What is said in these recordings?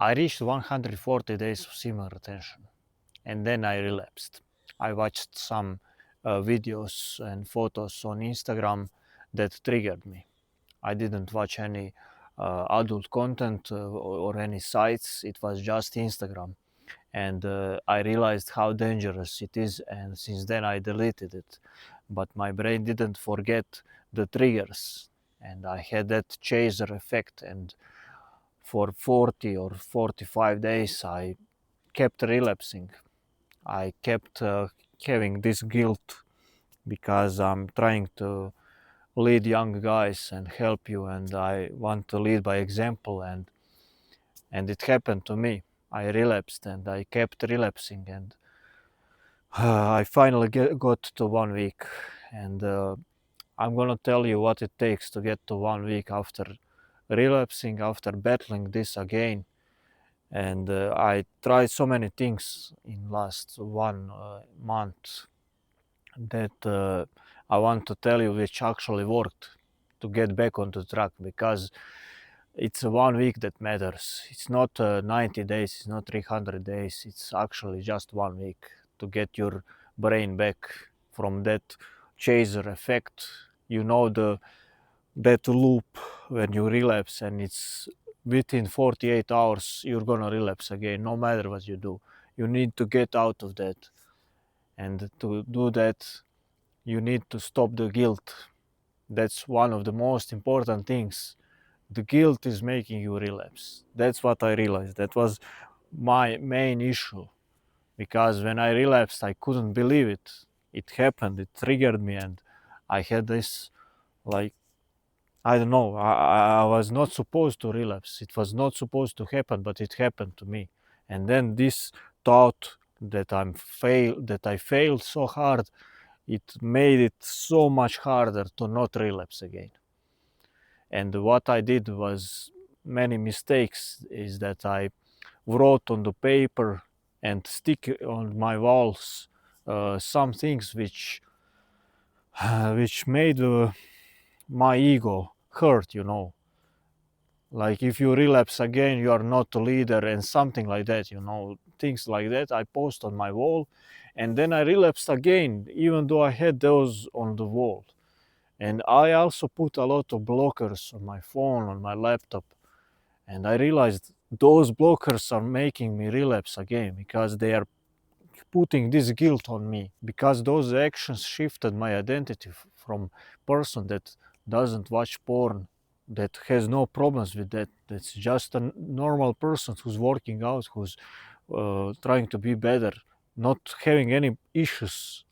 I reached 140 days of simmer retention, and then I relapsed. I watched some videos and photos on Instagram that triggered me. I didn't watch any adult content or any sites. It was just Instagram, and I realized how dangerous it is. And since then, I deleted it. But my brain didn't forget the triggers, and I had that chaser effect. And for 40 or 45 days, I kept relapsing. I kept having this guilt because I'm trying to lead young guys and help you, and I want to lead by example, and it happened to me. I relapsed and I kept relapsing, and I finally got to 1 week, and I'm gonna tell you what it takes to get to 1 week after relapsing, after battling this again. And I tried so many things in last 1 month that I want to tell you which actually worked to get back on the track, because it's 1 week that matters. It's not 90 days, it's not 300 days, it's actually just 1 week to get your brain back from that chaser effect. You know, that loop when you relapse, and it's within 48 hours you're gonna relapse again, no matter what you do. You need to get out of that, and to do that you need to stop the guilt. That's one of the most important things. The guilt is making you relapse. That's what I realized. That was my main issue, because when I relapsed, I couldn't believe it. It happened, it triggered me, and I had this, like, I don't know, I was not supposed to relapse. It was not supposed to happen, but it happened to me. And then this thought that I failed so hard, it made it so much harder to not relapse again. And what I did was many mistakes, is that I wrote on the paper and stick on my walls some things which made my ego hurt, you know. Like, if you relapse again, you are not a leader, and something like that, you know, things like that I post on my wall. And then I relapsed again, even though I had those on the wall. And I also put a lot of blockers on my phone, on my laptop. And I realized those blockers are making me relapse again, because they are putting this guilt on me, because those actions shifted my identity from person that doesn't watch porn, that has no problems with that, that's just a normal person who's working out, who's trying to be better, not having any issues,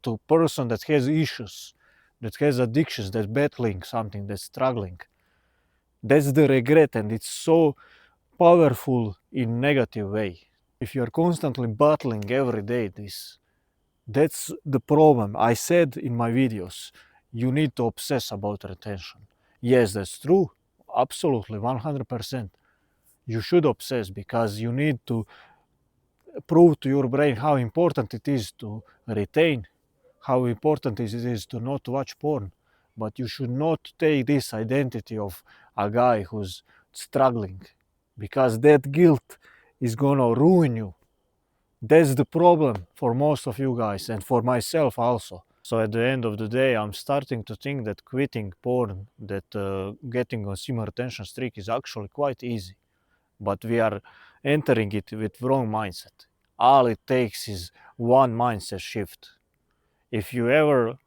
to person that has issues, that has addictions, that's battling something, that's struggling. That's the regret, and it's so powerful in negative way. If you're constantly battling every day this, that's the problem. I said in my videos, you need to obsess about retention. Yes, that's true. Absolutely, 100%. You should obsess, because you need to prove to your brain how important it is to retain, how important it is to not watch porn. But you should not take this identity of a guy who's struggling, because that guilt is gonna ruin you. That's the problem for most of you guys, and for myself also. So at the end of the day, I'm starting to think that quitting porn, that getting on simmer retention streak is actually quite easy. But we are entering it with wrong mindset. All it takes is one mindset shift. If you ever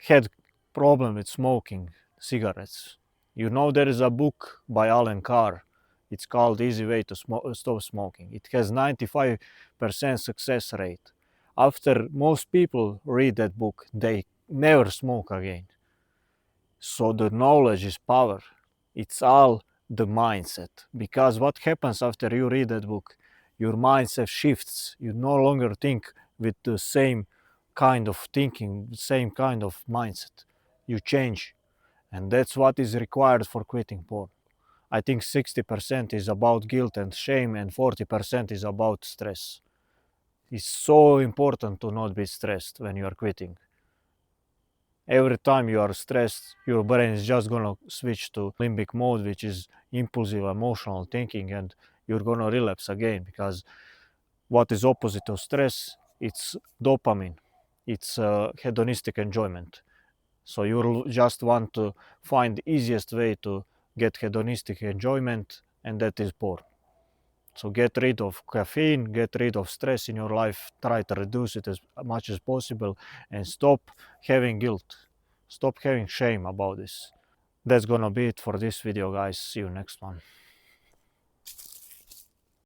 had problem with smoking cigarettes, you know there is a book by Alan Carr. It's called Easy Way to Stop Smoking. It has 95% success rate. After most people read that book, they never smoke again. So the knowledge is power. It's all the mindset. Because what happens after you read that book? Your mindset shifts. You no longer think with the same kind of thinking, same kind of mindset. You change. And that's what is required for quitting porn. I think 60% is about guilt and shame, and 40% is about stress. It's so important to not be stressed when you are quitting. Every time you are stressed, your brain is just gonna switch to limbic mode, which is impulsive emotional thinking, and you're gonna relapse again, because what is opposite of stress? It's dopamine. It's hedonistic enjoyment. So you just want to find the easiest way to get hedonistic enjoyment, and that is porn. So get rid of caffeine, get rid of stress in your life, try to reduce it as much as possible, and stop having guilt. Stop having shame about this. That's gonna be it for this video, guys. See you next one.